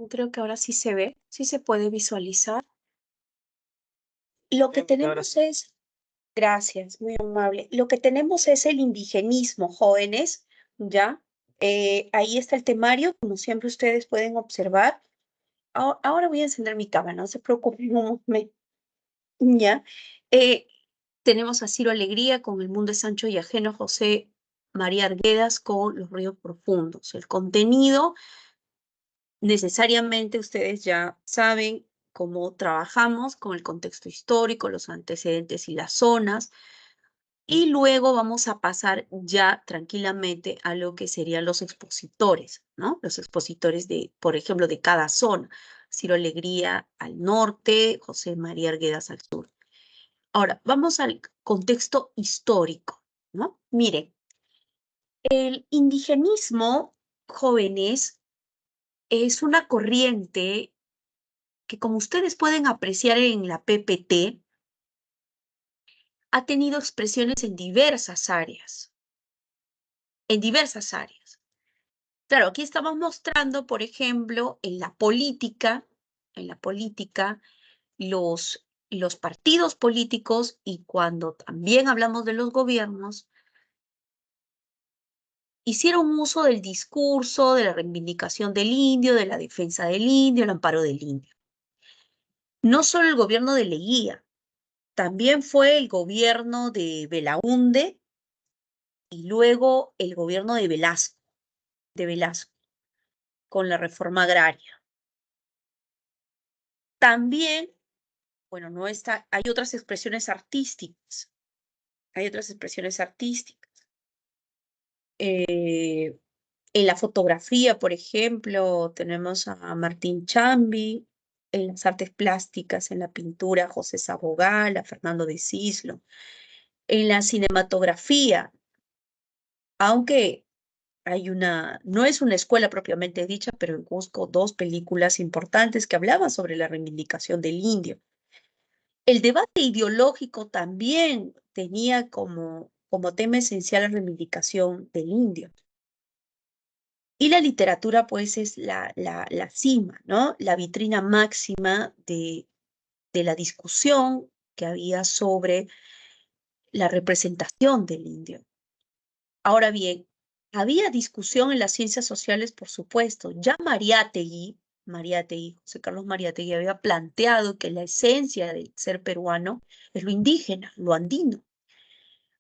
Creo que ahora sí se ve, sí se puede visualizar. Lo que Bien, ahora tenemos sí. es, gracias, muy amable. Lo que tenemos es el indigenismo, jóvenes, ¿ya? Ahí está el temario, como siempre ustedes pueden observar. Ahora voy a encender mi cámara, no se preocupen un momento, ¿ya? Eh, Tenemos a Ciro Alegría con El mundo es ancho y ajeno, José María Arguedas con Los ríos profundos. El contenido necesariamente ustedes ya saben cómo trabajamos con el contexto histórico, los antecedentes y las zonas, y luego vamos a pasar ya tranquilamente a lo que serían los expositores, ¿no? Los expositores de, por ejemplo, de cada zona. Ciro Alegría al norte, José María Arguedas al sur. Ahora, vamos al contexto histórico, ¿no? Miren, el indigenismo, jóvenes, es una corriente que, como ustedes pueden apreciar en la PPT, ha tenido expresiones en diversas áreas, en diversas áreas. Claro, aquí estamos mostrando, por ejemplo, en la política, los partidos políticos, y cuando también hablamos de los gobiernos, hicieron uso del discurso, de la reivindicación del indio, de la defensa del indio, el amparo del indio. No solo el gobierno de Leguía, también fue el gobierno de Belaúnde y luego el gobierno de Velasco, con la reforma agraria. También, bueno, no está, hay otras expresiones artísticas, hay otras expresiones artísticas. En la fotografía, por ejemplo, tenemos a Martín Chambi, en las artes plásticas, en la pintura, a José Sabogal, a Fernando de Cislo. En la cinematografía, aunque no es una escuela propiamente dicha, pero en Cusco dos películas importantes que hablaban sobre la reivindicación del indio. El debate ideológico también tenía como tema esencial la reivindicación del indio. Y la literatura, pues, es la cima, ¿no? La vitrina máxima de la discusión que había sobre la representación del indio. Ahora bien, había discusión en las ciencias sociales, por supuesto. Ya José Carlos Mariátegui había planteado que la esencia del ser peruano es lo indígena, lo andino.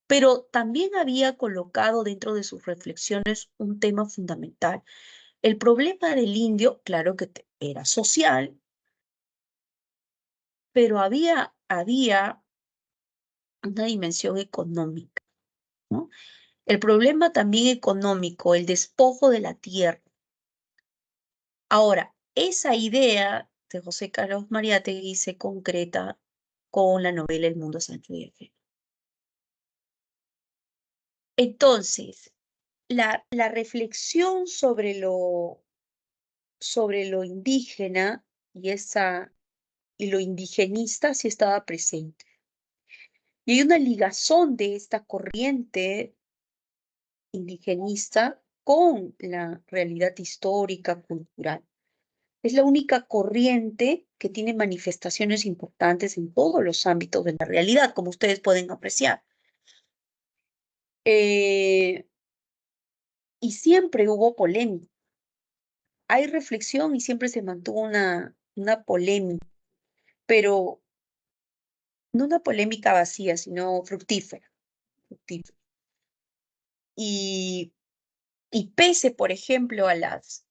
Pero también había colocado dentro de sus reflexiones un tema fundamental. El problema del indio, claro que era social, pero había una dimensión económica, ¿no? El problema también económico, el despojo de la tierra. Ahora, esa idea de José Carlos Mariátegui se concreta con la novela El mundo es ancho y ajeno. Entonces, la reflexión sobre lo indígena y lo indigenista sí estaba presente. Y hay una ligazón de esta corriente indigenista con la realidad histórica, cultural. Es la única corriente que tiene manifestaciones importantes en todos los ámbitos de la realidad, como ustedes pueden apreciar. Y siempre hubo polémica. Hay reflexión y siempre se mantuvo una polémica, pero no una polémica vacía, sino fructífera. fructífera. Y, y pese, por ejemplo, a las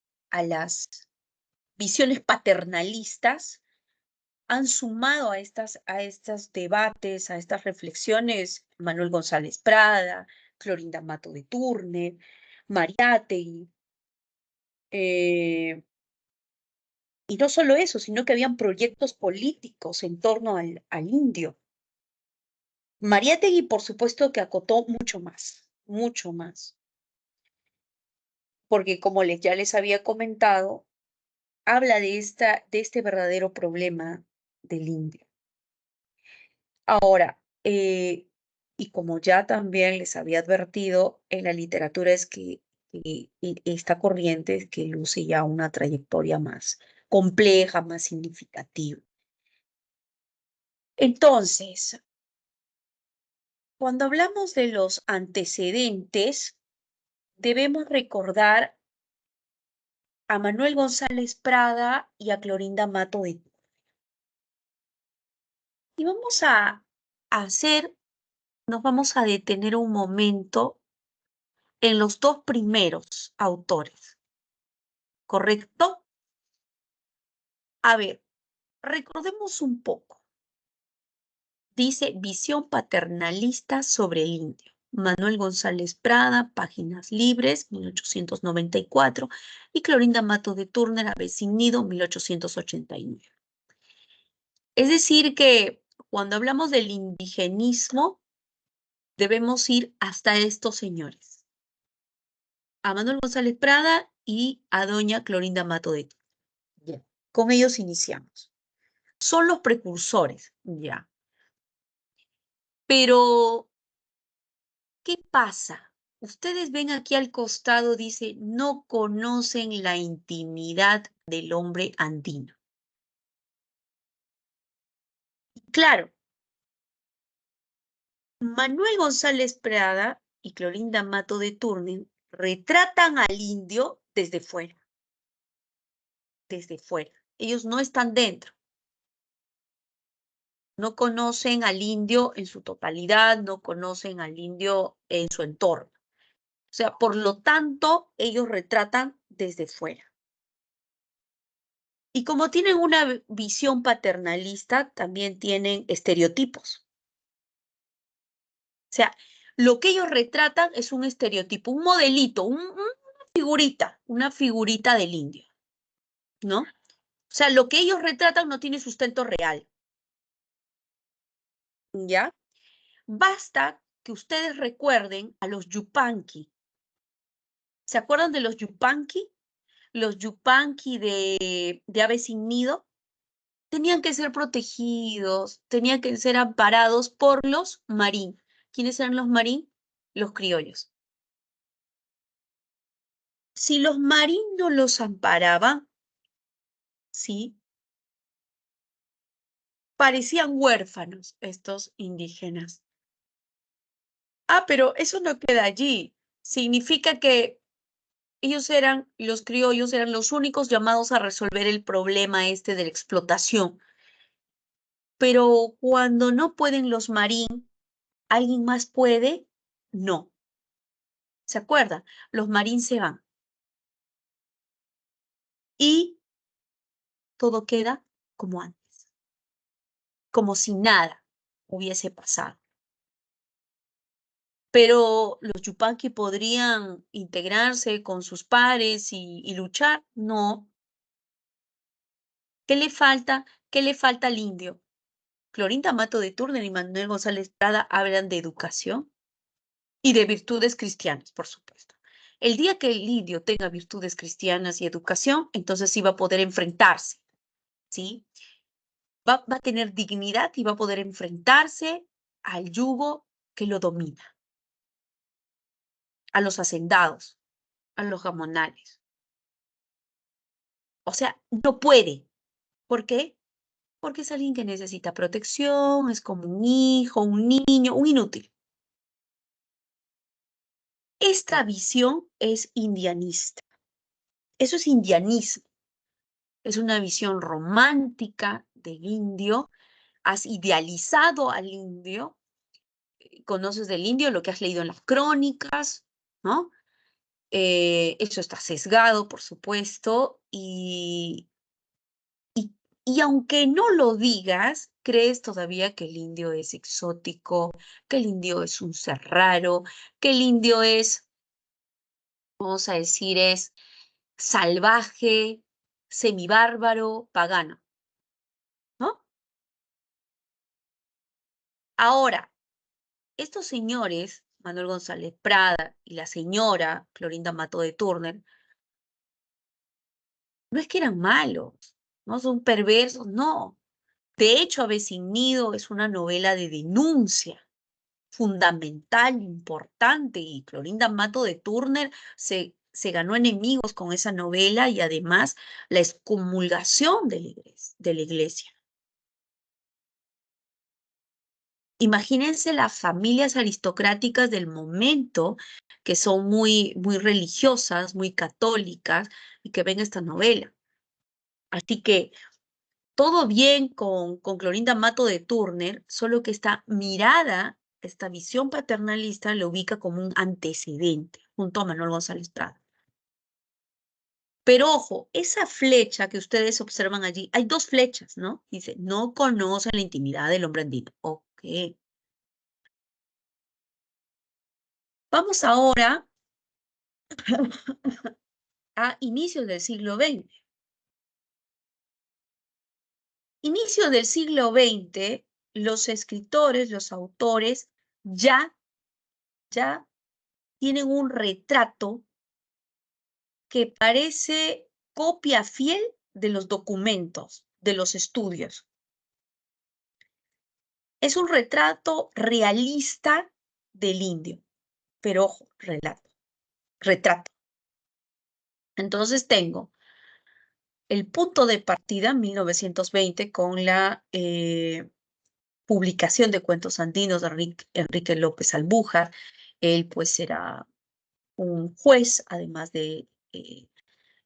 visiones paternalistas, han sumado a estos debates, a estas reflexiones, Manuel González Prada, Clorinda Mato de Turner, Mariátegui, y no solo eso, sino que habían proyectos políticos en torno al indio. Mariátegui, por supuesto, que acotó mucho más, porque como ya les había comentado, habla de este verdadero problema del indio. Ahora, y como ya también les había advertido, en la literatura es que esta corriente es que luce ya una trayectoria más compleja, más significativa. Entonces, cuando hablamos de los antecedentes, debemos recordar a Manuel González Prada y a Clorinda Mato de Turner. Y vamos a nos vamos a detener un momento en los dos primeros autores, ¿correcto? A ver, recordemos un poco. Dice visión paternalista sobre el indio. Manuel González Prada, Páginas Libres, 1894, y Clorinda Mato de Turner, Avesín Nido, 1889. Es decir que cuando hablamos del indigenismo, debemos ir hasta estos señores, a Manuel González Prada y a doña Clorinda Mato de Turner. Ya. Con ellos iniciamos. Son los precursores, ya. Pero, ¿qué pasa? Ustedes ven aquí al costado, dice, no conocen la intimidad del hombre andino. Claro, Manuel González Prada y Clorinda Mato de Turner retratan al indio desde fuera, desde fuera. Ellos no están dentro. No conocen al indio en su totalidad, no conocen al indio en su entorno. O sea, por lo tanto, ellos retratan desde fuera. Y como tienen una visión paternalista, también tienen estereotipos. O sea, lo que ellos retratan es un estereotipo, un modelito, una figurita del indio, ¿no? O sea, lo que ellos retratan no tiene sustento real, ¿ya? Basta que ustedes recuerden a los Yupanqui. ¿Se acuerdan de los Yupanqui? Los Yupanqui de Ave sin Nido tenían que ser protegidos, tenían que ser amparados por los marín. ¿Quiénes eran los marín? Los criollos. Si los marín no los amparaban, ¿sí? Parecían huérfanos estos indígenas. Ah, pero eso no queda allí. Significa que los criollos eran los únicos llamados a resolver el problema este de la explotación. Pero cuando no pueden los marín, ¿alguien más puede? No. ¿Se acuerdan? Los marín se van. Y todo queda como antes, como si nada hubiese pasado. Pero los Yupanqui podrían integrarse con sus pares y luchar. No. ¿Qué le falta? ¿Qué le falta al indio? Clorinda Mato de Turner y Manuel González Prada hablan de educación y de virtudes cristianas, por supuesto. El día que el indio tenga virtudes cristianas y educación, entonces sí va a poder enfrentarse, ¿sí? Va a tener dignidad y va a poder enfrentarse al yugo que lo domina, a los hacendados, a los gamonales. O sea, no puede. ¿Por qué? Porque es alguien que necesita protección, es como un hijo, un niño, un inútil. Esta visión es indianista. Eso es indianismo. Es una visión romántica del indio. Has idealizado al indio. Conoces del indio lo que has leído en las crónicas, ¿no? Eso está sesgado, por supuesto, y aunque no lo digas, crees todavía que el indio es exótico, que el indio es un ser raro, que el indio es, vamos a decir, es salvaje, semibárbaro, pagano, ¿no? Ahora, estos señores, Manuel González Prada y la señora Clorinda Mato de Turner, no es que eran malos, no son perversos, no. De hecho, Avesín Nido es una novela de denuncia fundamental, importante, y Clorinda Mato de Turner se ganó enemigos con esa novela y además la excomulgación de la iglesia. Imagínense las familias aristocráticas del momento que son muy religiosas, muy católicas y que ven esta novela. Así que todo bien con Clorinda Mato de Turner, solo que esta mirada, esta visión paternalista lo ubica como un antecedente junto a Manuel González Prado. Pero ojo, esa flecha que ustedes observan allí, hay dos flechas, ¿no? Dice, no conoce la intimidad del hombre andino. Ok. Vamos ahora a inicios del siglo XX. Inicios del siglo XX, los escritores, los autores ya tienen un retrato que parece copia fiel de los documentos, de los estudios. Es un retrato realista del indio, pero ojo, retrato. Entonces tengo el punto de partida, 1920, con la publicación de cuentos andinos de Enrique López Albújar. Él pues era un juez, además de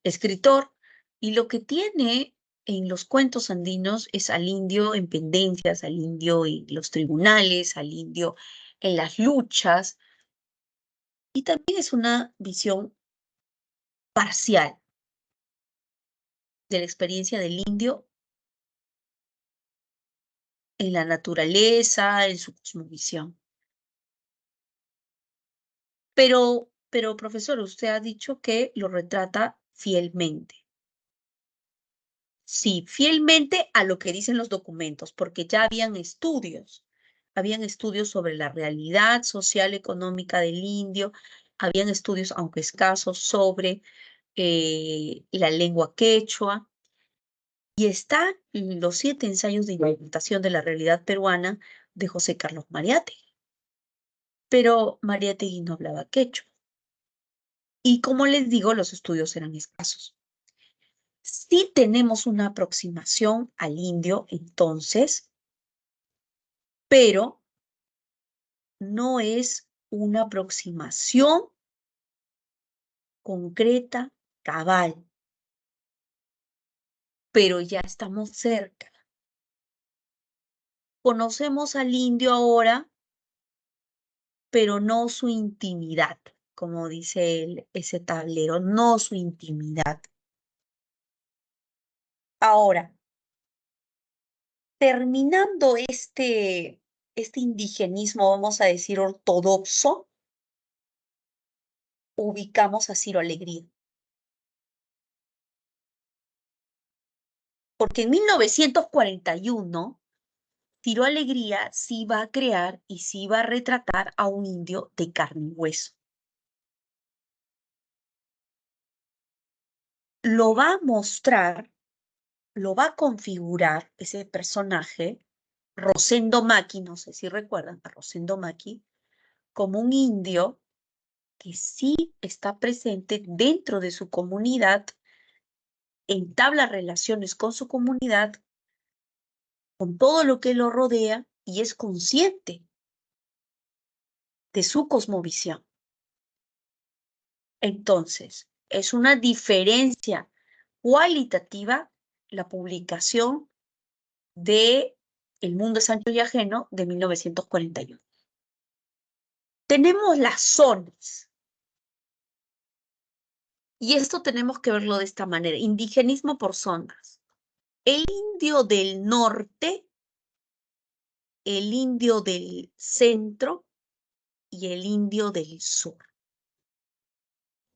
escritor, y lo que tiene en los cuentos andinos es al indio en pendencias, al indio en los tribunales, al indio en las luchas, y también es una visión parcial de la experiencia del indio en la naturaleza, en su cosmovisión. Pero, profesor, usted ha dicho que lo retrata fielmente. Sí, fielmente a lo que dicen los documentos, porque ya habían estudios sobre la realidad social económica del indio, habían estudios, aunque escasos, sobre la lengua quechua, y están los 7 ensayos de interpretación de la realidad peruana de José Carlos Mariátegui. Pero Mariátegui no hablaba quechua, y como les digo, los estudios eran escasos. Sí tenemos una aproximación al indio, entonces, pero no es una aproximación concreta, cabal, pero ya estamos cerca. Conocemos al indio ahora, pero no su intimidad, como dice ese tablero, no su intimidad. Ahora, terminando este indigenismo, vamos a decir, ortodoxo, ubicamos a Ciro Alegría. Porque en 1941, Ciro Alegría sí va a crear y sí va a retratar a un indio de carne y hueso. Lo va a mostrar, lo va a configurar ese personaje, Rosendo Maqui, no sé si recuerdan a Rosendo Maqui, como un indio que sí está presente dentro de su comunidad, entabla relaciones con su comunidad, con todo lo que lo rodea y es consciente de su cosmovisión. Entonces, es una diferencia cualitativa la publicación de El mundo es ancho y ajeno de 1941. Tenemos las zonas, y esto tenemos que verlo de esta manera, indigenismo por zonas. El indio del norte, el indio del centro y el indio del sur.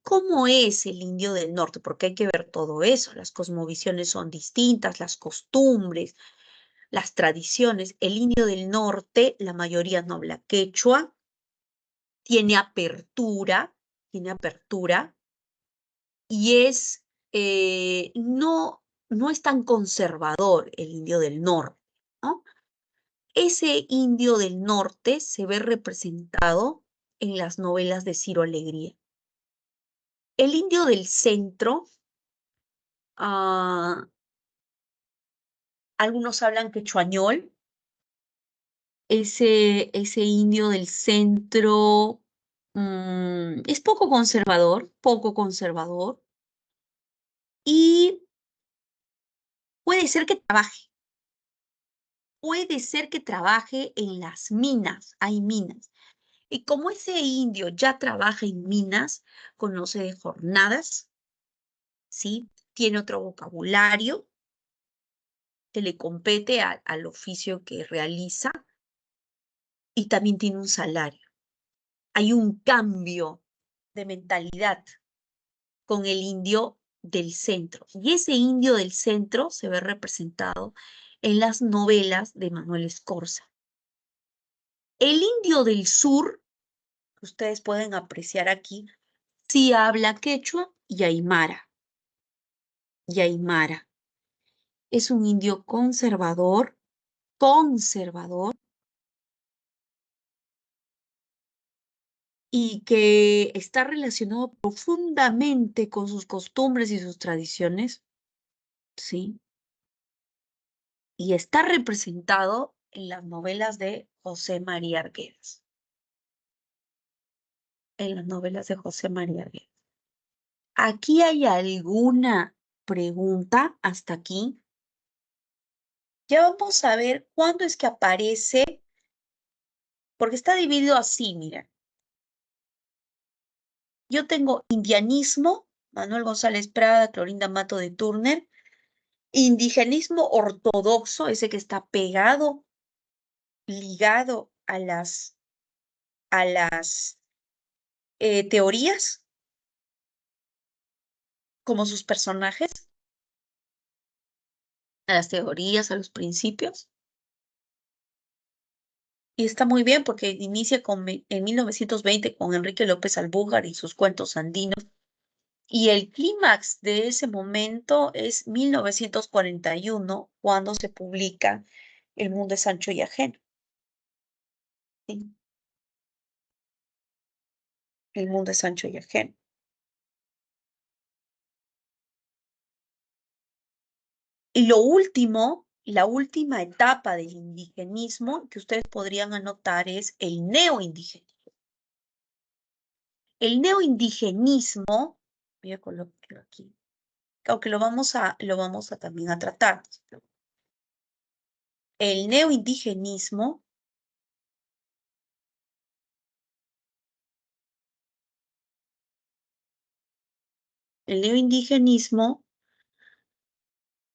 ¿Cómo es el indio del norte? Porque hay que ver todo eso. Las cosmovisiones son distintas, las costumbres, las tradiciones. El indio del norte, la mayoría no habla quechua, tiene apertura, y no es tan conservador el indio del norte, ¿no? Ese indio del norte se ve representado en las novelas de Ciro Alegría. El indio del centro, ah, algunos hablan quechuañol, ese indio del centro es poco conservador, y puede ser que trabaje en las minas, hay minas. Y como ese indio ya trabaja en minas, conoce de jornadas, ¿sí? Tiene otro vocabulario que le compete al oficio que realiza y también tiene un salario. Hay un cambio de mentalidad con el indio del centro. Y ese indio del centro se ve representado en las novelas de Manuel Escorza. El indio del sur, que ustedes pueden apreciar aquí, sí habla quechua y aymara. Y aymara. Es un indio conservador, y que está relacionado profundamente con sus costumbres y sus tradiciones, ¿sí? Y está representado en las novelas de José María Arguedas. En las novelas de José María Arguedas. ¿Aquí hay alguna pregunta hasta aquí? Ya vamos a ver cuándo es que aparece, porque está dividido así, mira. Yo tengo indianismo, Manuel González Prada, Clorinda Mato de Turner, indigenismo ortodoxo, ese que está pegado, ligado a las teorías, como sus personajes, a las teorías, a los principios. Y está muy bien porque inicia en 1920 con Enrique López Albújar y sus cuentos andinos. Y el clímax de ese momento es 1941, cuando se publica El mundo es ancho y ajeno. ¿Sí? El mundo es ancho y ajeno. Y lo último, la última etapa del indigenismo que ustedes podrían anotar es el neoindigenismo. El neoindigenismo, voy a colocarlo aquí, aunque lo vamos a también a tratar. El neoindigenismo el neoindigenismo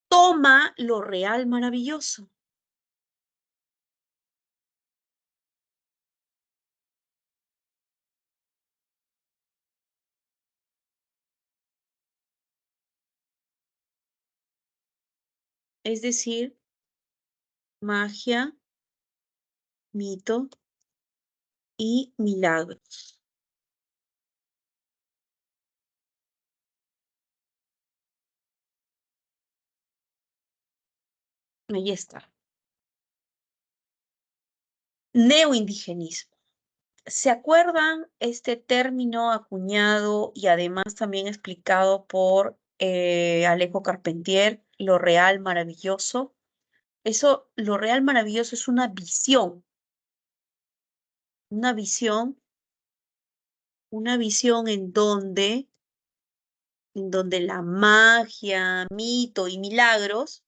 toma lo real maravilloso. Es decir, magia, mito y milagros. Ahí está. Neoindigenismo. ¿Se acuerdan este término acuñado y además también explicado por Alejo Carpentier, lo real maravilloso? Eso, lo real maravilloso es una visión, una visión en donde la magia, mito y milagros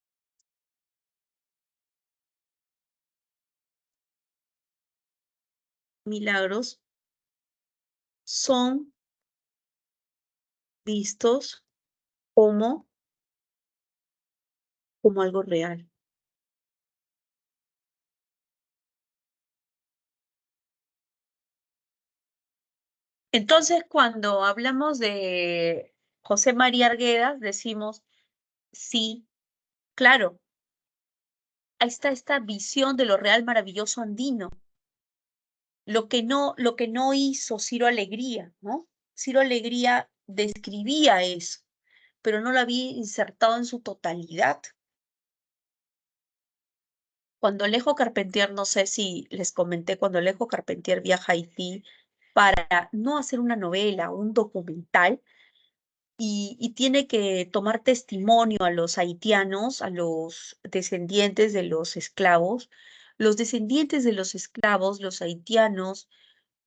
son vistos como, como algo real. Entonces, cuando hablamos de José María Arguedas, decimos, sí, claro, ahí está esta visión de lo real maravilloso andino, lo que no hizo Ciro Alegría, ¿no? Ciro Alegría describía eso, pero no lo había insertado en su totalidad. Cuando Alejo Carpentier, no sé si les comenté, cuando Alejo Carpentier viaja a Haití para no hacer una novela o un documental, y tiene que tomar testimonio a los haitianos, a los descendientes de los esclavos. Los descendientes de los esclavos, los haitianos,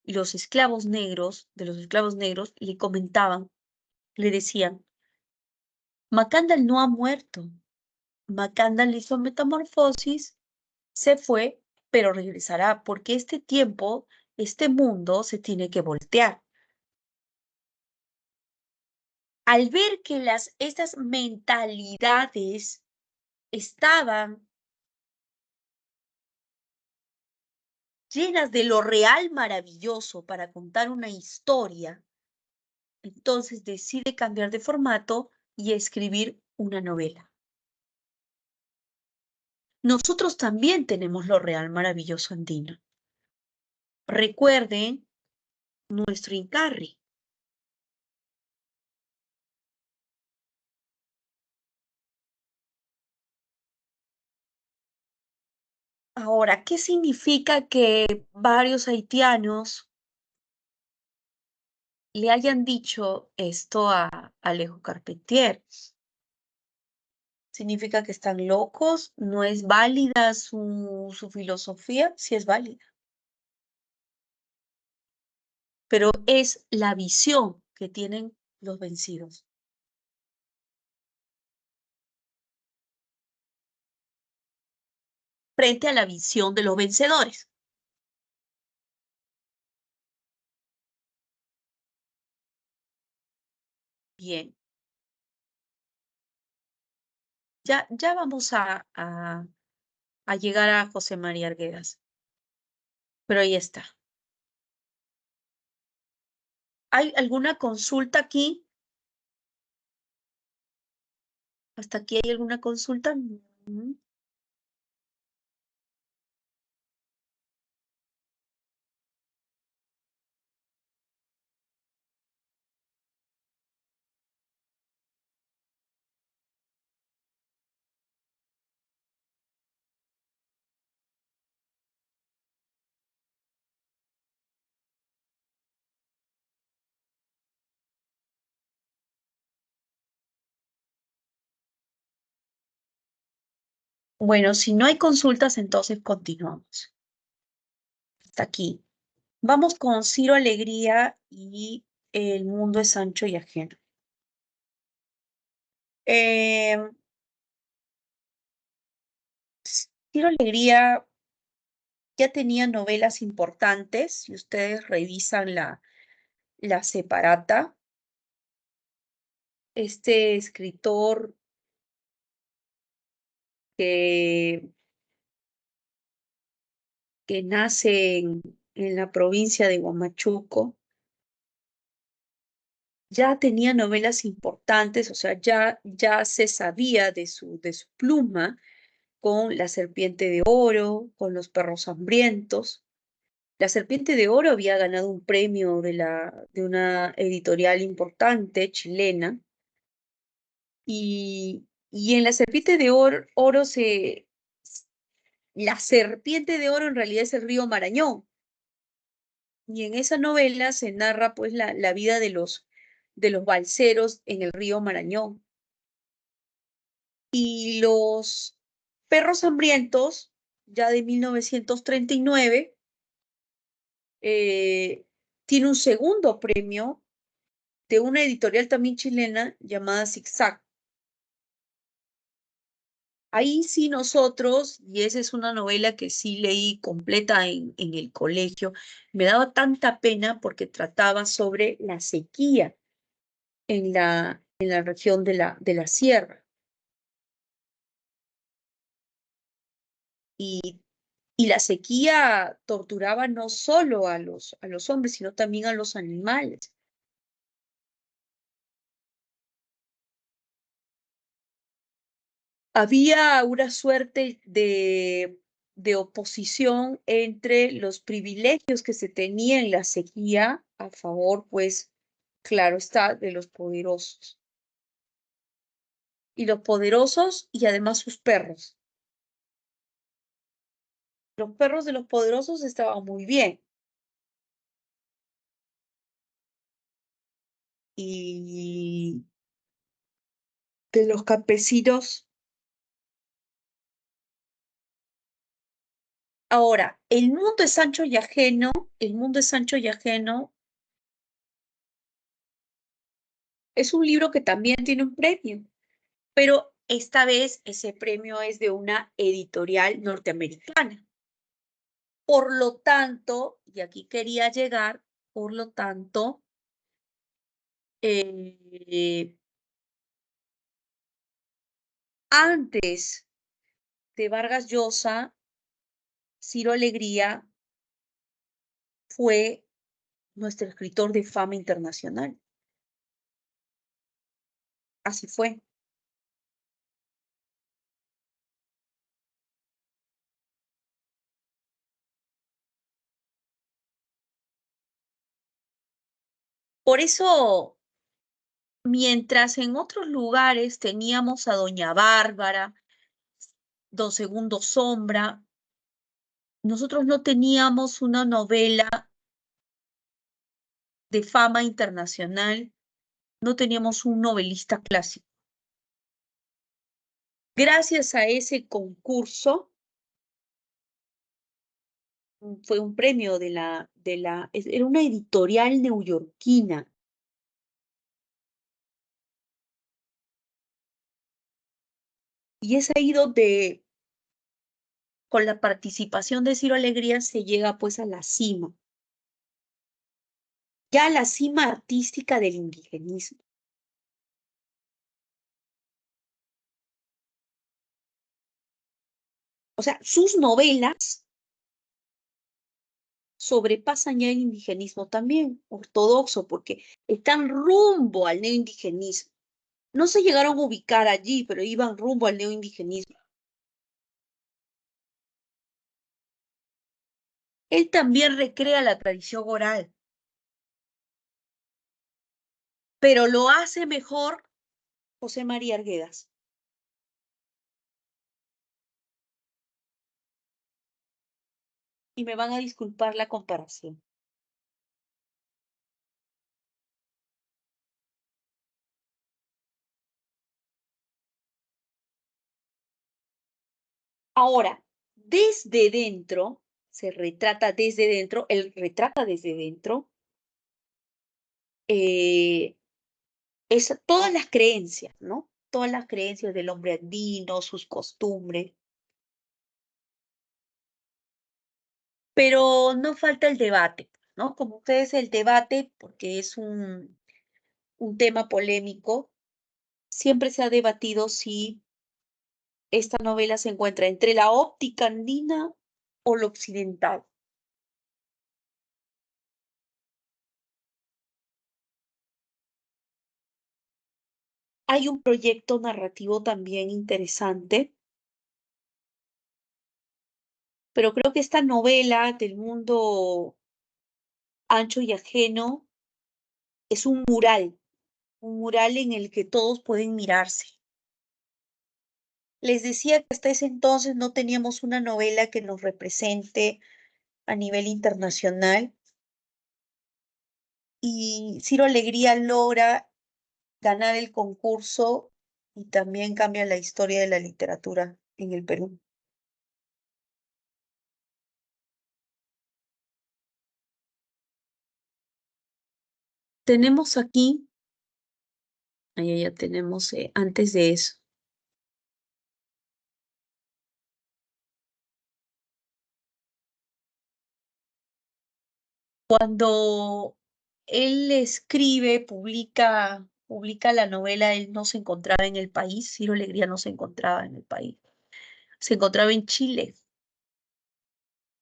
los esclavos negros, de los esclavos negros, le comentaban, le decían, Macandal no ha muerto. Macandal hizo metamorfosis, se fue, pero regresará, porque este tiempo, este mundo se tiene que voltear. Al ver que estas mentalidades estaban llenas de lo real maravilloso para contar una historia, entonces decide cambiar de formato y escribir una novela. Nosotros también tenemos lo real maravilloso andino. Recuerden nuestro Incarri. Ahora, ¿qué significa que varios haitianos le hayan dicho esto a Alejo Carpentier? ¿Significa que están locos? ¿No es válida su filosofía? Sí es válida, pero es la visión que tienen los vencidos. Frente a la visión de los vencedores. Bien, ya vamos a llegar a José María Arguedas, pero ahí está. ¿Hay alguna consulta aquí? ¿Hasta aquí hay alguna consulta? Mm. Bueno, si no hay consultas, entonces continuamos. Hasta aquí. Vamos con Ciro Alegría y El mundo es ancho y ajeno. Eh, Ciro Alegría ya tenía novelas importantes, si ustedes revisan la separata. Este escritor que, que nace en la provincia de Huamachuco, ya tenía novelas importantes, o sea, ya se sabía de su pluma con La Serpiente de Oro, con Los Perros Hambrientos. La Serpiente de Oro había ganado un premio de una editorial importante chilena y en La Serpiente de Oro la Serpiente de Oro en realidad es el río Marañón y en esa novela se narra pues la vida de los balseros en el río Marañón. Y Los Perros Hambrientos, ya de 1939, tiene un segundo premio de una editorial también chilena llamada Zigzag. Ahí sí nosotros, y esa es una novela que sí leí completa en el colegio, me daba tanta pena porque trataba sobre la sequía en la región de la sierra. Y, y la sequía torturaba no solo a los hombres, sino también a los animales. Había una suerte de oposición entre los privilegios que se tenía en la sequía a favor, pues, claro está, de los poderosos. Y los poderosos y además sus perros. Los perros de los poderosos estaban muy bien. Y de los campesinos. Ahora, El mundo es ancho y ajeno, El mundo es ancho y ajeno es un libro que también tiene un premio, pero esta vez ese premio es de una editorial norteamericana. Por lo tanto, y aquí quería llegar, por lo tanto, eh, antes de Vargas Llosa, Ciro Alegría fue nuestro escritor de fama internacional. Así fue. Por eso, mientras en otros lugares teníamos a Doña Bárbara, Don Segundo Sombra, nosotros no teníamos una novela de fama internacional, no teníamos un novelista clásico. Gracias a ese concurso, fue un premio era una editorial neoyorquina. Y es ahí donde, con la participación de Ciro Alegría, se llega pues a la cima, ya a la cima artística del indigenismo. O sea, sus novelas sobrepasan ya el indigenismo también, ortodoxo, porque están rumbo al neoindigenismo. No se llegaron a ubicar allí, pero iban rumbo al neoindigenismo. Él también recrea la tradición oral, pero lo hace mejor José María Arguedas. Y me van a disculpar la comparación. Ahora, desde dentro, se retrata desde dentro, él retrata desde dentro eh, todas las creencias, ¿no? Todas las creencias del hombre andino, sus costumbres. Pero no falta el debate, ¿no? Como ustedes el debate, porque es un tema polémico, siempre se ha debatido si esta novela se encuentra entre la óptica andina o lo occidental. Hay un proyecto narrativo también interesante, pero creo que esta novela del mundo ancho y ajeno es un mural en el que todos pueden mirarse. Les decía que hasta ese entonces no teníamos una novela que nos represente a nivel internacional y Ciro Alegría logra ganar el concurso y también cambia la historia de la literatura en el Perú. Tenemos aquí, ahí ya tenemos, antes de eso, cuando él escribe, publica la novela, él no se encontraba en el país, Ciro Alegría no se encontraba en el país, se encontraba en Chile.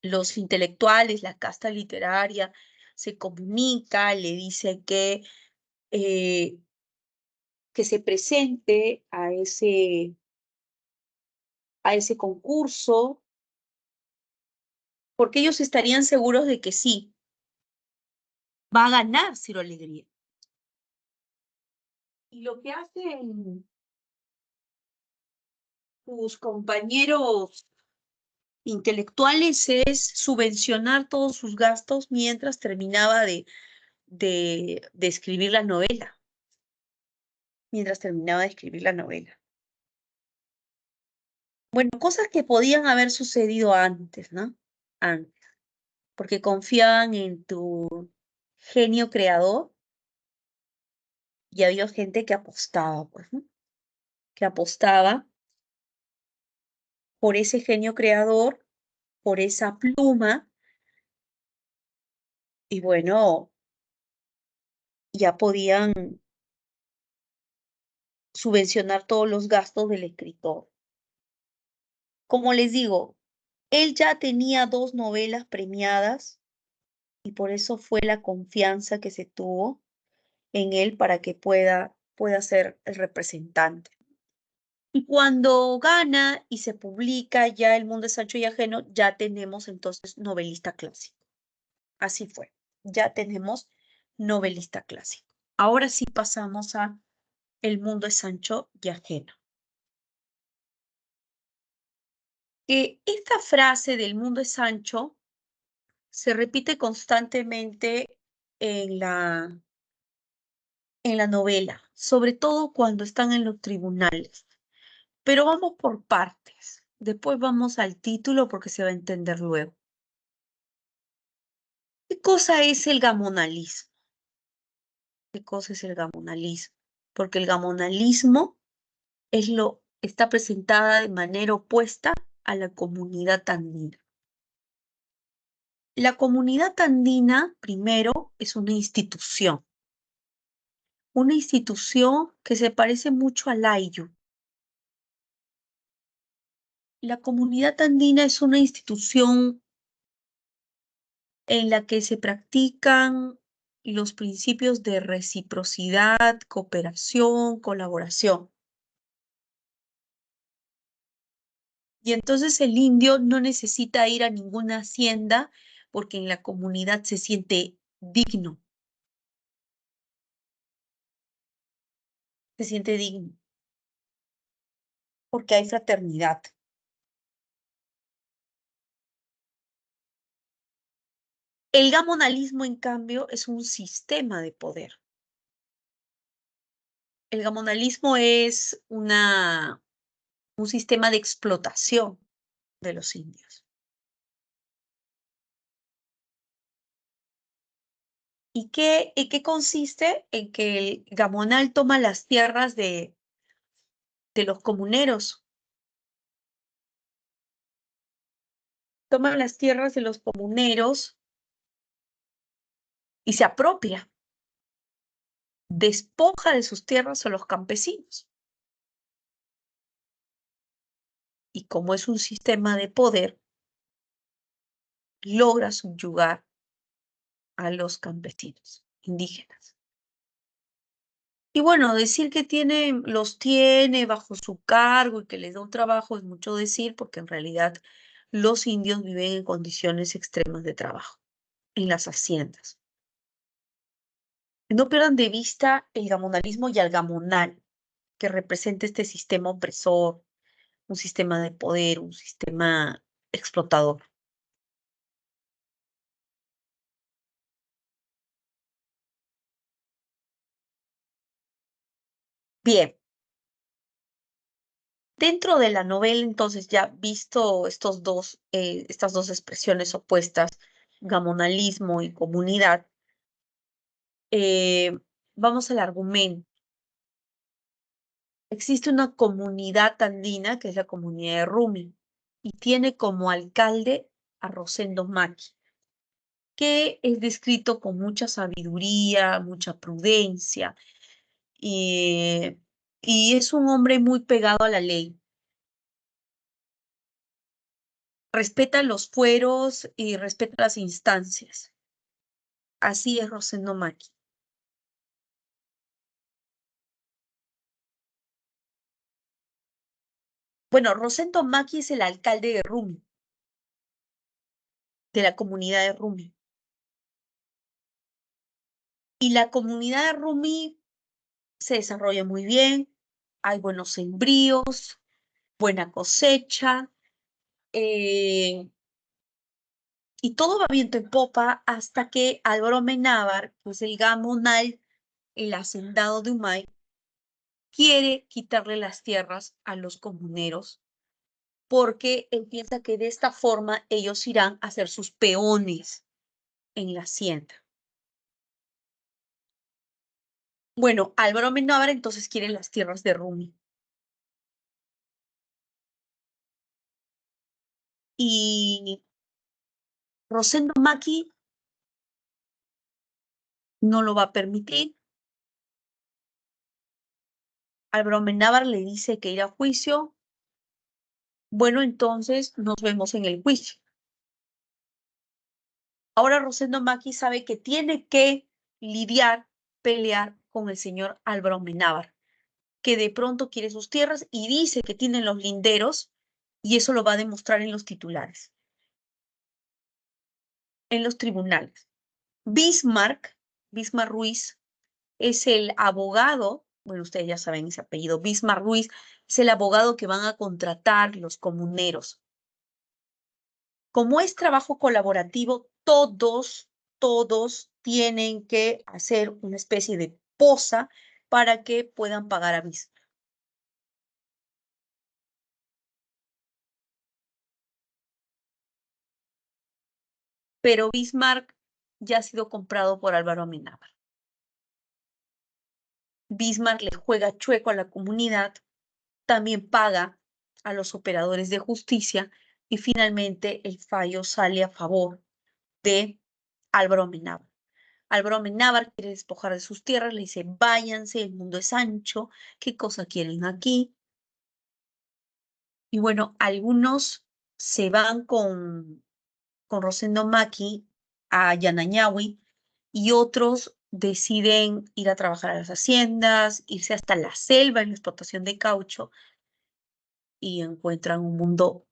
Los intelectuales, la casta literaria, se comunica, le dice eh, que se presente a ese concurso, porque ellos estarían seguros de que sí, va a ganar Ciro Alegría. Y lo que hacen sus compañeros intelectuales es subvencionar todos sus gastos mientras terminaba de escribir la novela. mientras terminaba de escribir la novela. Bueno, cosas que podían haber sucedido antes, ¿no? Antes, porque confiaban en tu genio creador y había gente que apostaba, pues, ¿no? Que apostaba por ese genio creador, por esa pluma, y bueno, ya podían subvencionar todos los gastos del escritor. Como les digo, él ya tenía 2 novelas premiadas y por eso fue la confianza que se tuvo en él para que pueda ser el representante. Y cuando gana y se publica ya El mundo es ancho y ajeno, ya tenemos entonces novelista clásico. Así fue, ya tenemos novelista clásico. Ahora sí pasamos a El mundo es ancho y ajeno. Esta frase del mundo es ancho se repite constantemente en la novela, sobre todo cuando están en los tribunales. Pero vamos por partes. Después vamos al título porque se va a entender luego. ¿Qué cosa es el gamonalismo? ¿Qué cosa es el gamonalismo? Porque el gamonalismo está presentada de manera opuesta a la comunidad andina. La comunidad andina, primero, es una institución que se parece mucho al ayllu. La comunidad andina es una institución en la que se practican los principios de reciprocidad, cooperación, colaboración. Y entonces el indio no necesita ir a ninguna hacienda porque en la comunidad se siente digno, se siente digno, porque hay fraternidad. El gamonalismo, en cambio, es un sistema de poder. El gamonalismo es un sistema de explotación de los indios. En qué consiste? En que el gamonal toma las tierras de los comuneros, toma las tierras de los comuneros y se apropia, despoja de sus tierras a los campesinos. Y como es un sistema de poder, logra subyugar a los campesinos indígenas. Y bueno, decir que los tiene bajo su cargo y que les da un trabajo es mucho decir, porque en realidad los indios viven en condiciones extremas de trabajo, en las haciendas. No pierdan de vista el gamonalismo y al gamonal, que representa este sistema opresor, un sistema de poder, un sistema explotador. Bien, dentro de la novela, entonces, ya visto estas dos expresiones opuestas, gamonalismo y comunidad, eh, vamos al argumento. Existe una comunidad andina, que es la comunidad de Rumi, y tiene como alcalde a Rosendo Maqui, que es descrito con mucha sabiduría, mucha prudencia, y, y es un hombre muy pegado a la ley. Respeta los fueros y respeta las instancias. Así es Rosendo Maqui. Bueno, Rosendo Maqui es el alcalde de Rumi, de la comunidad de Rumi. Y la comunidad de Rumi se desarrolla muy bien, hay buenos sembríos, buena cosecha, eh, y todo va viento en popa hasta que Álvaro Amenábar, pues el gamonal, el hacendado de Humay, quiere quitarle las tierras a los comuneros porque él piensa que de esta forma ellos irán a ser sus peones en la hacienda. Bueno, Álvaro Amenábar entonces quiere las tierras de Rumi. Y Rosendo Maki no lo va a permitir. Álvaro Amenábar le dice que ir a juicio. Bueno, entonces nos vemos en el juicio. Ahora Rosendo Maki sabe que tiene que lidiar, pelear con el señor Álvaro Amenábar, que de pronto quiere sus tierras y dice que tienen los linderos y eso lo va a demostrar en los titulares, en los tribunales. Bismarck Ruiz, es el abogado, bueno, ustedes ya saben ese apellido, Bismarck Ruiz, es el abogado que van a contratar los comuneros. Como es trabajo colaborativo, todos tienen que hacer una especie de posa para que puedan pagar a Bismarck. Pero Bismarck ya ha sido comprado por Álvaro Amenábar. Bismarck le juega chueco a la comunidad, también paga a los operadores de justicia y finalmente el fallo sale a favor de Álvaro Amenábar. Álvaro Amenábar quiere despojar de sus tierras, le dice, váyanse, el mundo es ancho, ¿qué cosa quieren aquí? Y bueno, algunos se van con Rosendo Maki a Yanañahui y otros deciden ir a trabajar a las haciendas, irse hasta la selva en la explotación de caucho y encuentran un mundo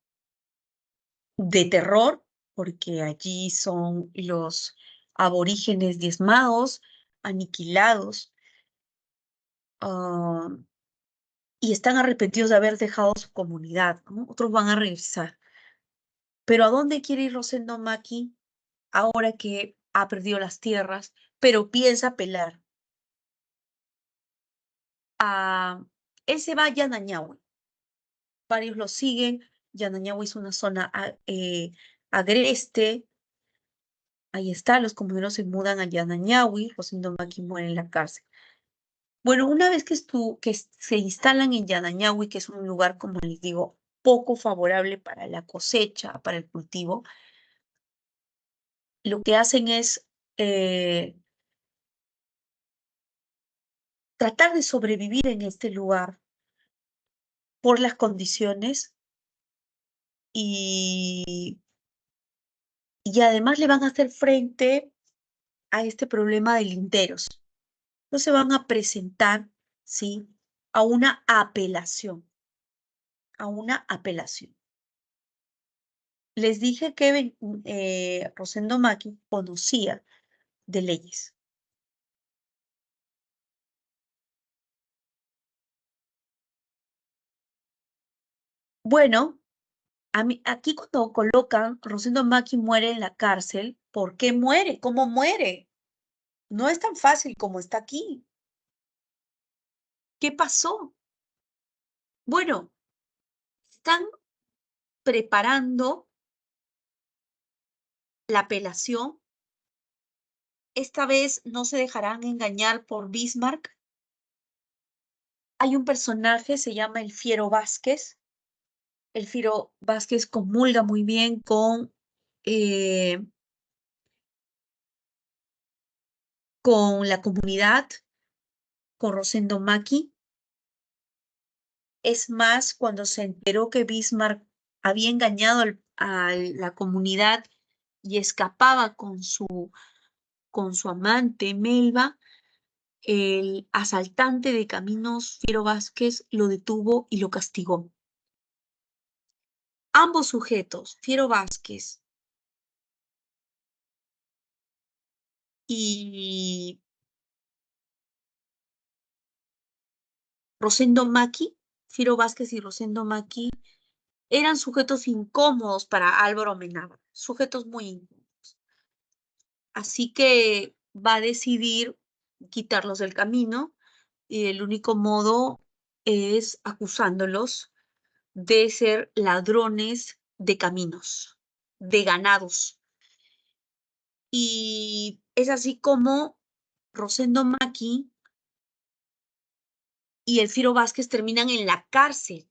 de terror porque allí son los aborígenes diezmados, aniquilados, ah, y están arrepentidos de haber dejado su comunidad, ¿no? Otros van a regresar. Pero ¿a dónde quiere ir Rosendo Maki ahora que ha perdido las tierras, pero piensa apelar? Él se va a Yanañahui. Varios lo siguen. Yanañahui es una zona agreste. Ahí está, los comuneros se mudan a Yanañahui. Rosendo Maki muere en la cárcel. Bueno, una vez que se instalan en Yanañahui, que es un lugar, como les digo, poco favorable para la cosecha, para el cultivo, lo que hacen es tratar de sobrevivir en este lugar por las condiciones y, y además le van a hacer frente a este problema de linderos. No se van a presentar, ¿sí? A una apelación, a una apelación. Les dije que Rosendo Maki conocía de leyes. Bueno, aquí cuando colocan Rosendo Maki muere en la cárcel, ¿por qué muere? ¿Cómo muere? No es tan fácil como está aquí. ¿Qué pasó? Bueno, están preparando la apelación. Esta vez no se dejarán engañar por Bismarck. Hay un personaje, se llama el Fiero Vázquez. El Fiero Vázquez comulga muy bien eh, con la comunidad, con Rosendo Maki. Es más, cuando se enteró que Bismarck había engañado a la comunidad y escapaba con su amante Melba, el asaltante de caminos, Fiero Vázquez, lo detuvo y lo castigó. Ambos sujetos, Fiero Vázquez y Rosendo Maki, Fiero Vázquez y Rosendo Maki, eran sujetos incómodos para Álvaro Amenábar, sujetos muy incómodos. Así que va a decidir quitarlos del camino y el único modo es acusándolos de ser ladrones de caminos, de ganados. Y es así como Rosendo Maki y Elfiro Vázquez terminan en la cárcel,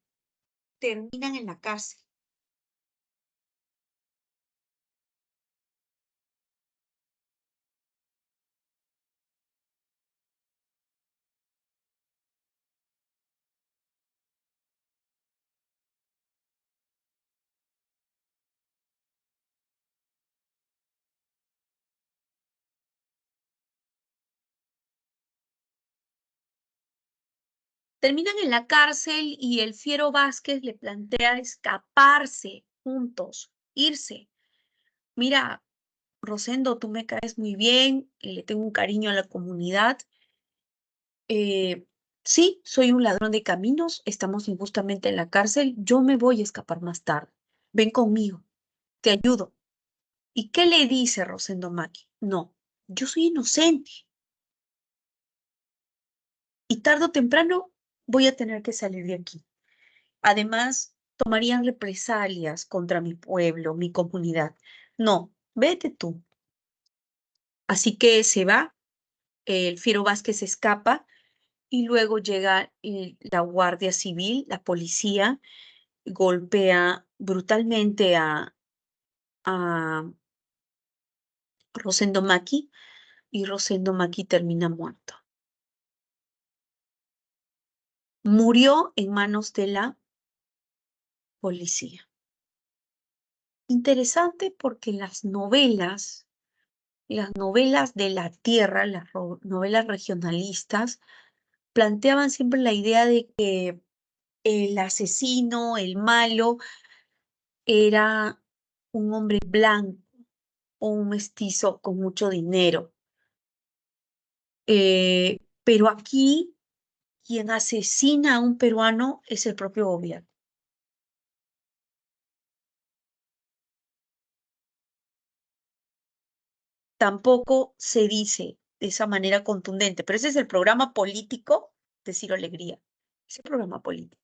terminan en la cárcel. Terminan en la cárcel y el Fiero Vázquez le plantea escaparse juntos, irse. Mira, Rosendo, tú me caes muy bien, y le tengo un cariño a la comunidad. Sí, soy un ladrón de caminos, estamos injustamente en la cárcel, yo me voy a escapar más tarde. Ven conmigo, te ayudo. ¿Y qué le dice Rosendo Maki? No, yo soy inocente y tarde o temprano voy a tener que salir de aquí. Además, tomarían represalias contra mi pueblo, mi comunidad. No, vete tú. Así que se va, el Fiero Vázquez escapa y luego llega la Guardia Civil, la policía, golpea brutalmente a Rosendo Maki y Rosendo Maki termina muerto. Murió en manos de la policía. Interesante porque las novelas de la tierra, las novelas regionalistas, planteaban siempre la idea de que el asesino, el malo, era un hombre blanco o un mestizo con mucho dinero. Pero aquí quien asesina a un peruano es el propio gobierno. Tampoco se dice de esa manera contundente, pero ese es el programa político de Ciro Alegría. Es el programa político.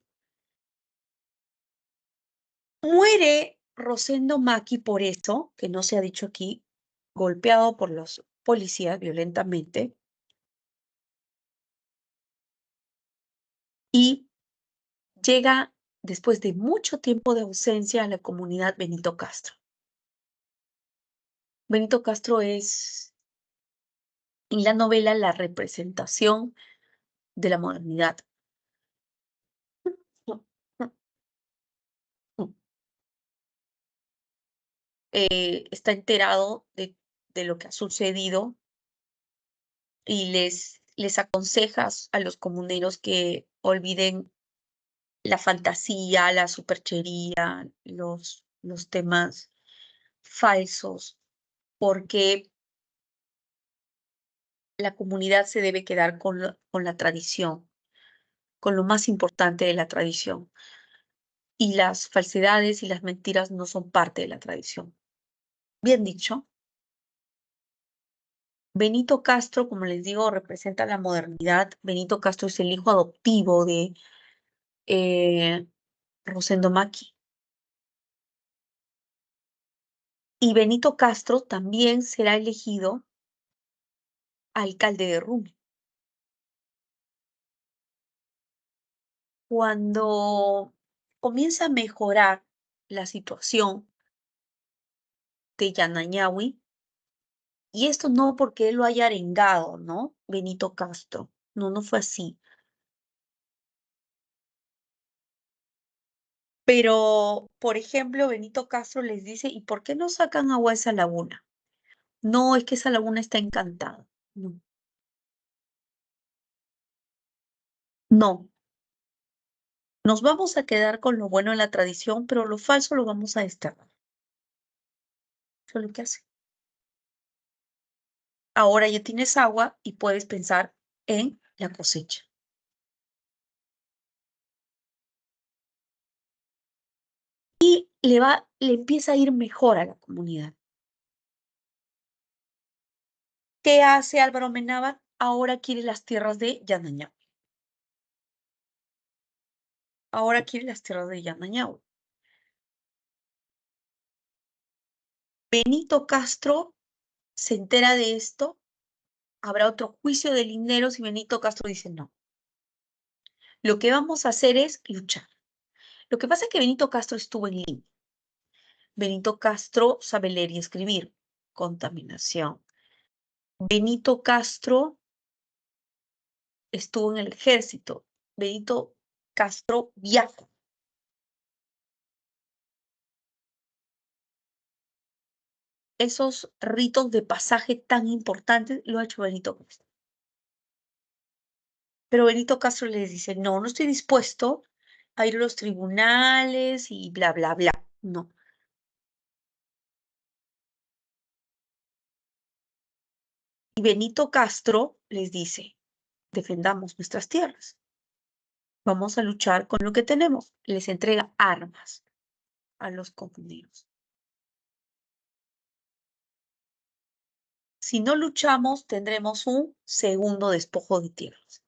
Muere Rosendo Maki por eso, que no se ha dicho aquí, golpeado por los policías violentamente, y llega después de mucho tiempo de ausencia a la comunidad Benito Castro. Benito Castro es en la novela la representación de la modernidad. Está enterado de lo que ha sucedido y les aconseja a los comuneros que olviden la fantasía, la superchería, los temas falsos, porque la comunidad se debe quedar con la tradición, con lo más importante de la tradición. Y las falsedades y las mentiras no son parte de la tradición. Bien dicho. Benito Castro, como les digo, representa la modernidad. Benito Castro es el hijo adoptivo de eh, Rosendo Maki. Y Benito Castro también será elegido alcalde de Rumi. Cuando comienza a mejorar la situación de Yanañahui, y esto no porque él lo haya arengado, ¿no? Benito Castro. No, no fue así. Pero, por ejemplo, Benito Castro les dice, ¿y por qué no sacan agua a esa laguna? No, es que esa laguna está encantada. No, no. Nos vamos a quedar con lo bueno de la tradición, pero lo falso lo vamos a desterrar. Eso es lo que hace. Ahora ya tienes agua y puedes pensar en la cosecha. Y le empieza a ir mejor a la comunidad. ¿Qué hace Álvaro Amenábar? Ahora quiere las tierras de Yanañahui. ahora quiere las tierras de Yanañahui. Benito Castro se entera de esto, habrá otro juicio de linderos y Benito Castro dice no. Lo que vamos a hacer es luchar. Lo que pasa es que Benito Castro estuvo en Lima. Benito Castro sabe leer y escribir. Contaminación. Benito Castro estuvo en el ejército. Benito Castro viaja. Esos ritos de pasaje tan importantes lo ha hecho Benito Castro. Pero Benito Castro les dice, no, no estoy dispuesto a ir a los tribunales y bla, bla, bla. No. Y Benito Castro les dice, defendamos nuestras tierras. Vamos a luchar con lo que tenemos. Les entrega armas a los comuneros. Si no luchamos, tendremos un segundo despojo de tierras.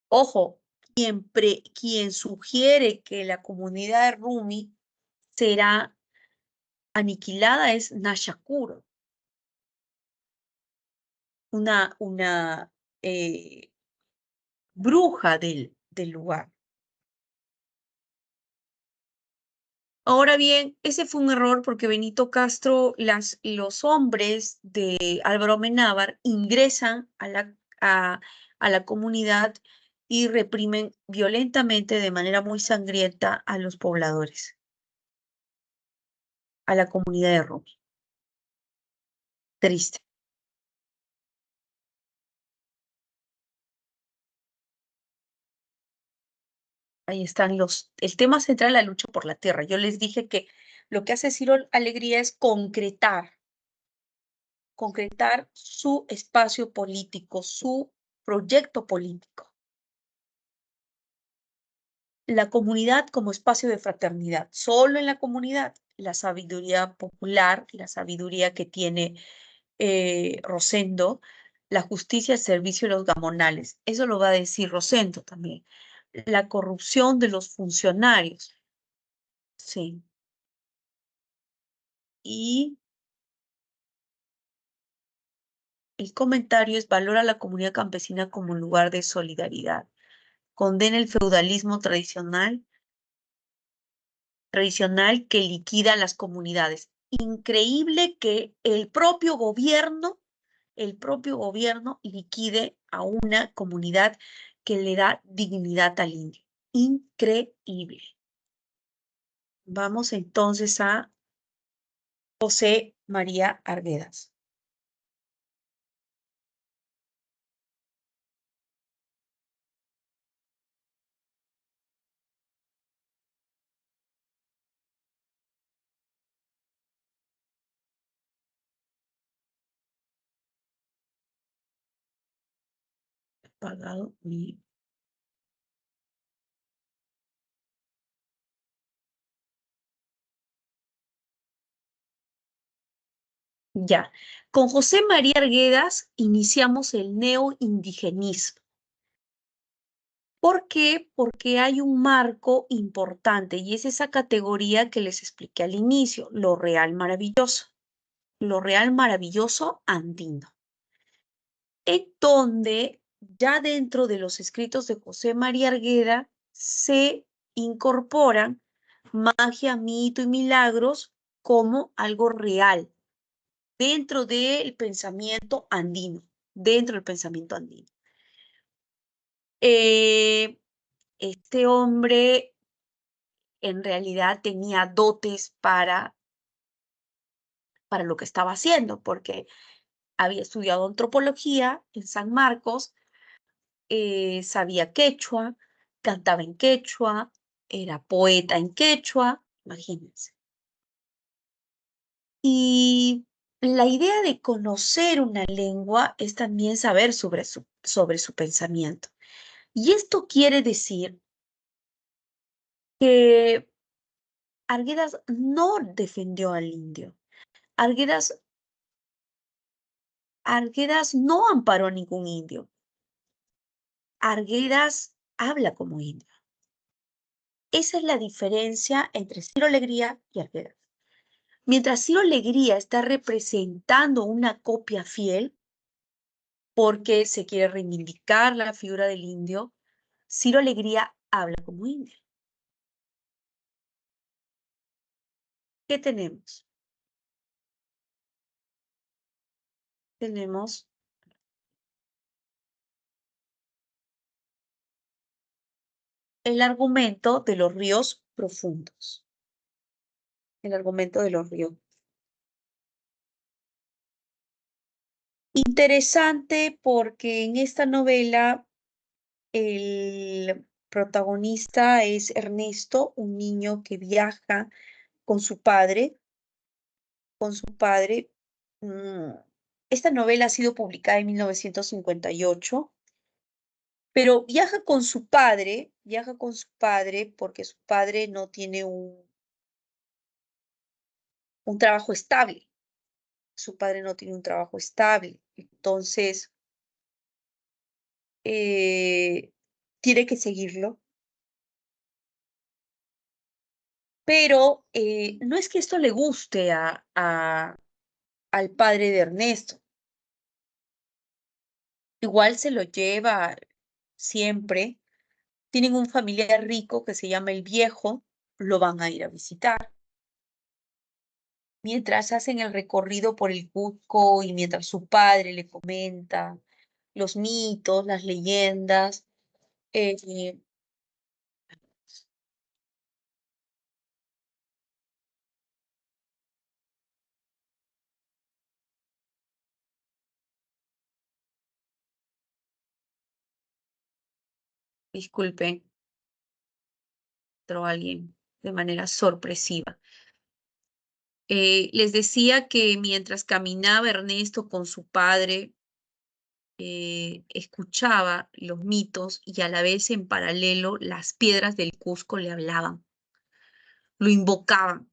Ojo, quien sugiere que la comunidad Rumi será aniquilada es Nashakuro, una bruja del lugar. Ahora bien, ese fue un error porque Benito Castro, los hombres de Álvaro Amenábar ingresan a la comunidad y reprimen violentamente, de manera muy sangrienta, a los pobladores, a la comunidad de Rumi. Triste. Ahí están el tema central, la lucha por la tierra. Yo les dije que lo que hace Ciro Alegría es concretar su espacio político, su proyecto político. La comunidad como espacio de fraternidad. Solo en la comunidad, la sabiduría popular, la sabiduría que tiene Rosendo, la justicia al servicio de los gamonales. Eso lo va a decir Rosendo también. La corrupción de los funcionarios. Sí. Y el comentario es valora a la comunidad campesina como un lugar de solidaridad. Condena el feudalismo tradicional que liquida a las comunidades. Increíble que el propio gobierno liquide a una comunidad que le da dignidad al indio. Increíble. Vamos entonces a José María Arguedas. Pagado mi... Ya. Con José María Arguedas iniciamos el neoindigenismo. ¿Por qué? Porque hay un marco importante y es esa categoría que les expliqué al inicio, lo real maravilloso andino, en donde ya dentro de los escritos de José María Argueda se incorporan magia, mito y milagros como algo real dentro del pensamiento andino, dentro del pensamiento andino. Este hombre en realidad tenía dotes para lo que estaba haciendo, porque había estudiado antropología en San Marcos, sabía quechua, cantaba en quechua, era poeta en quechua, imagínense. Y la idea de conocer una lengua es también saber sobre su pensamiento. Y esto quiere decir que Arguedas no defendió al indio. Arguedas, Arguedas no amparó a ningún indio. Arguedas habla como indio. Esa es la diferencia entre Ciro Alegría y Arguedas. Mientras Ciro Alegría está representando una copia fiel, porque se quiere reivindicar la figura del indio, Ciro Alegría habla como indio. ¿Qué tenemos? Tenemos el argumento de los ríos profundos. El argumento de los ríos. Interesante porque en esta novela el protagonista es Ernesto, un niño que viaja con su padre, con su padre. mm, Esta novela ha sido publicada en 1958, pero viaja con su padre porque su padre no tiene un trabajo estable. Su padre no tiene un trabajo estable, entonces tiene que seguirlo. Pero no es que esto le guste al padre de Ernesto. Igual se lo lleva siempre. Tienen un familiar rico que se llama el Viejo, lo van a ir a visitar. Mientras hacen el recorrido por el Cusco y mientras su padre le comenta los mitos, las leyendas, eh, disculpen, entró alguien de manera sorpresiva. Les decía que mientras caminaba Ernesto con su padre, escuchaba los mitos y a la vez en paralelo las piedras del Cusco le hablaban, lo invocaban.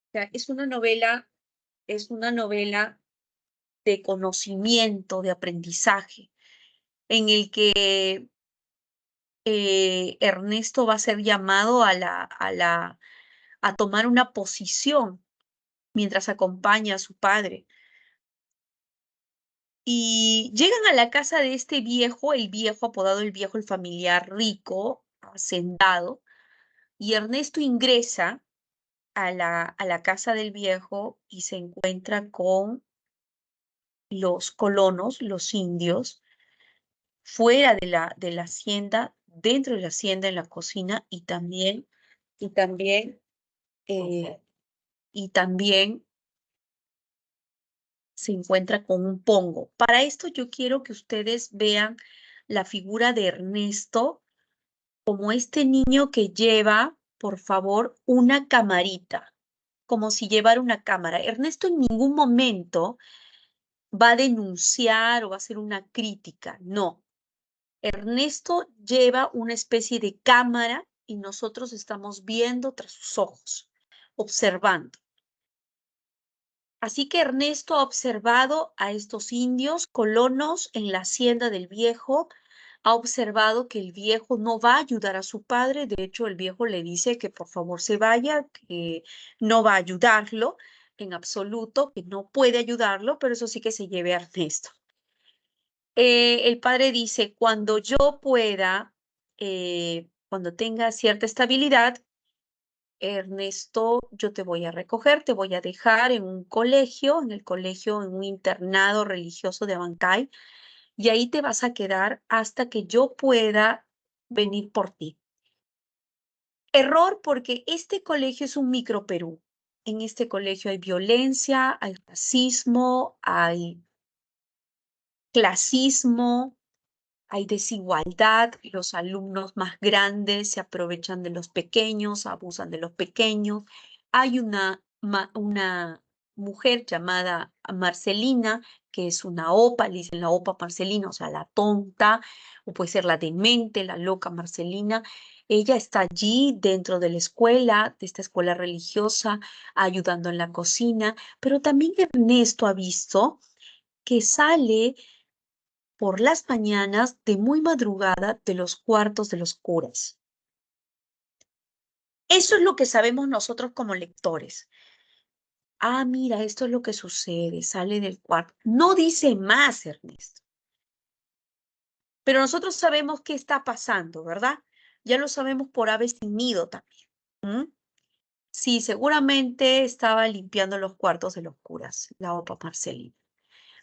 O sea, es una novela de conocimiento, de aprendizaje, en el que Ernesto va a ser llamado a tomar una posición mientras acompaña a su padre. Y llegan a la casa de este viejo, el viejo apodado el viejo, el familiar rico, hacendado, y Ernesto ingresa a la casa del viejo y se encuentra con los colonos, los indios, fuera de la hacienda, dentro de la hacienda, en la cocina, y también, eh, y también se encuentra con un pongo. Para esto yo quiero que ustedes vean la figura de Ernesto como este niño que lleva, por favor, una camarita, como si llevara una cámara. Ernesto en ningún momento va a denunciar o va a hacer una crítica, no. Ernesto lleva una especie de cámara y nosotros estamos viendo tras sus ojos, observando. Así que Ernesto ha observado a estos indios colonos en la hacienda del viejo, ha observado que el viejo no va a ayudar a su padre, de hecho el viejo le dice que por favor se vaya, que no va a ayudarlo en absoluto, que no puede ayudarlo, pero eso sí que se lleve a Ernesto. El padre dice, cuando yo pueda, cuando tenga cierta estabilidad, Ernesto, yo te voy a recoger, te voy a dejar en un colegio, en el colegio, en un internado religioso de Abancay, y ahí te vas a quedar hasta que yo pueda venir por ti. Error porque este colegio es un micro Perú. En este colegio hay violencia, hay racismo, hay clasismo, hay desigualdad, los alumnos más grandes se aprovechan de los pequeños, abusan de los pequeños. Hay una mujer llamada Marcelina, que es una OPA, le dicen la OPA Marcelina, o sea, la tonta, o puede ser la demente, la loca Marcelina. Ella está allí dentro de la escuela, de esta escuela religiosa, ayudando en la cocina, pero también Ernesto ha visto que sale por las mañanas de muy madrugada de los cuartos de los curas. Eso es lo que sabemos nosotros como lectores. Ah, mira, esto es lo que sucede, sale del cuarto. No dice más, Ernesto. Pero nosotros sabemos qué está pasando, ¿verdad? Ya lo sabemos por ave sin nido también. ¿Mm? Sí, seguramente estaba limpiando los cuartos de los curas, la Opa Marcelina.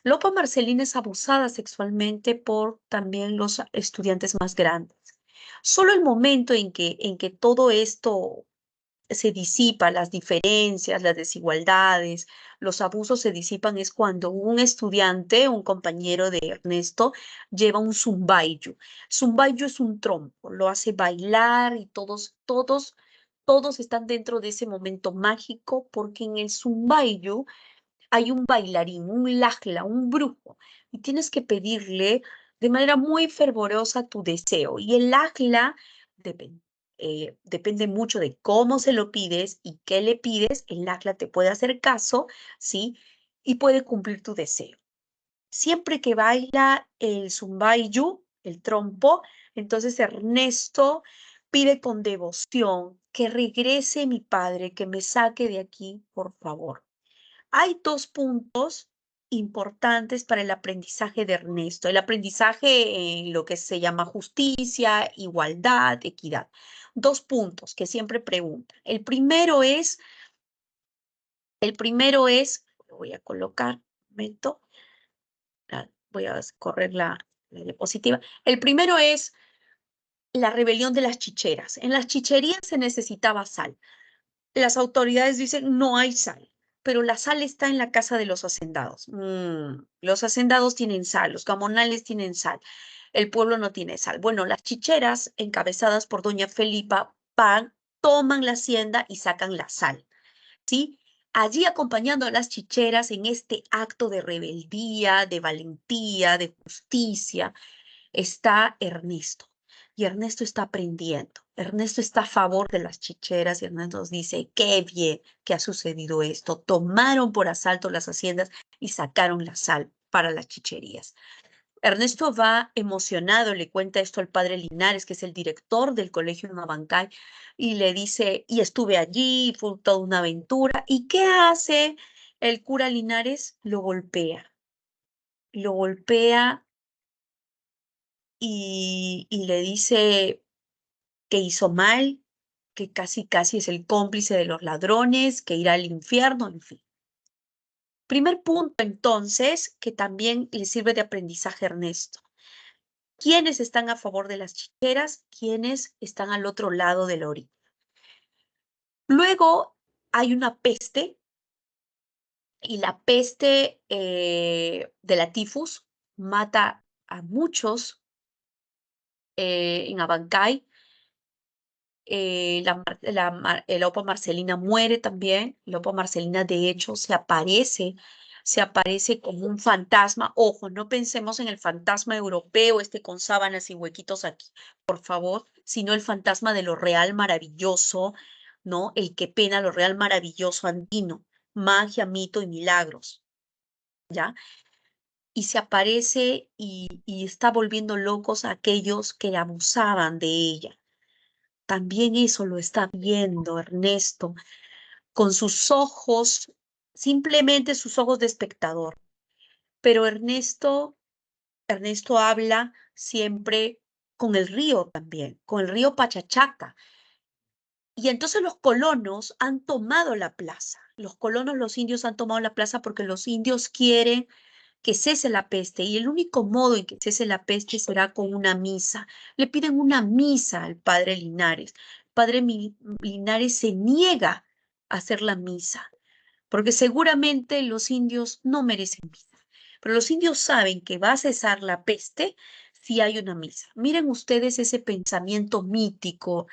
La Opa Marcelina es abusada sexualmente por también los estudiantes más grandes. Solo el momento en que todo esto se disipa, las diferencias, las desigualdades, los abusos se disipan es cuando un estudiante, un compañero de Ernesto, lleva un zumbayu. Zumbayu es un trompo, lo hace bailar y todos están dentro de ese momento mágico porque en el zumbayu hay un bailarín, un lajla, un brujo, y tienes que pedirle de manera muy fervorosa tu deseo. Y el lajla depende mucho de cómo se lo pides y qué le pides. El lajla te puede hacer caso, ¿sí? Y puede cumplir tu deseo. Siempre que baila el zumbayu, el trompo, entonces Ernesto pide con devoción que regrese mi padre, que me saque de aquí, por favor. Hay dos puntos importantes para el aprendizaje de Ernesto. El aprendizaje en lo que se llama justicia, igualdad, equidad. Dos puntos que siempre preguntan. El primero es, lo voy a colocar, un momento, voy a correr la diapositiva. El primero es la rebelión de las chicheras. En las chicherías se necesitaba sal. Las autoridades dicen no hay sal, pero la sal está en la casa de los hacendados. Los hacendados tienen sal, los gamonales tienen sal, el pueblo no tiene sal. Bueno, las chicheras, encabezadas por doña Felipa, van, toman la hacienda y sacan la sal, ¿sí? Allí acompañando a las chicheras en este acto de rebeldía, de valentía, de justicia, está Ernesto. Y Ernesto está aprendiendo. Ernesto está a favor de las chicheras y Ernesto nos dice, qué bien que ha sucedido esto. Tomaron por asalto las haciendas y sacaron la sal para las chicherías. Ernesto va emocionado, le cuenta esto al padre Linares, que es el director del colegio en Abancay, y le dice, y estuve allí, fue toda una aventura. ¿Y qué hace el cura Linares? Lo golpea y le dice que hizo mal, que casi casi es el cómplice de los ladrones, que irá al infierno, en fin. Primer punto, entonces, que también le sirve de aprendizaje a Ernesto. ¿Quiénes están a favor de las chicheras? ¿Quiénes están al otro lado de la orilla? Luego hay una peste, y la peste de la tifus mata a muchos en Abancay. La Opa Marcelina muere también. La Opa Marcelina, de hecho, se aparece como un fantasma. Ojo, no pensemos en el fantasma europeo, este con sábanas y huequitos aquí, por favor, sino el fantasma de lo real maravilloso, ¿no? El que pena lo real maravilloso andino, magia, mito y milagros, ¿ya? Y se aparece y está volviendo locos a aquellos que abusaban de ella. También eso lo está viendo Ernesto con sus ojos, simplemente sus ojos de espectador. Pero Ernesto habla siempre con el río también, con el río Pachachaca. Y entonces los colonos han tomado la plaza. Los colonos, los indios han tomado la plaza porque los indios quieren que cese la peste y el único modo en que cese la peste será con una misa. Le piden una misa al padre Linares. Linares se niega a hacer la misa porque seguramente los indios no merecen misa. Pero los indios saben que va a cesar la peste si hay una misa. Miren ustedes ese pensamiento mítico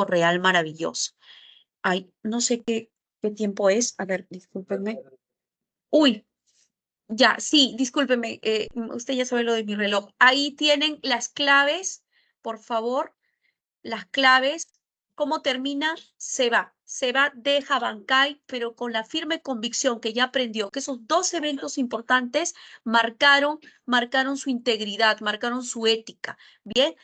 real maravilloso. Ay, no sé qué tiempo es. A ver, discúlpenme. Uy, ya, sí, discúlpeme, usted ya sabe lo de mi reloj. Ahí tienen las claves, por favor, las claves. ¿Cómo termina? Se va. se va, deja Bancay, pero con la firme convicción que ya aprendió que esos dos eventos importantes marcaron su integridad, marcaron su ética. Bien,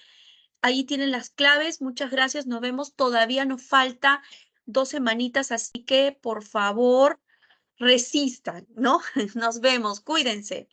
ahí tienen las claves. Muchas gracias. Nos vemos. Todavía nos falta 2 semanitas, así que por favor resistan, ¿no? Nos vemos. Cuídense.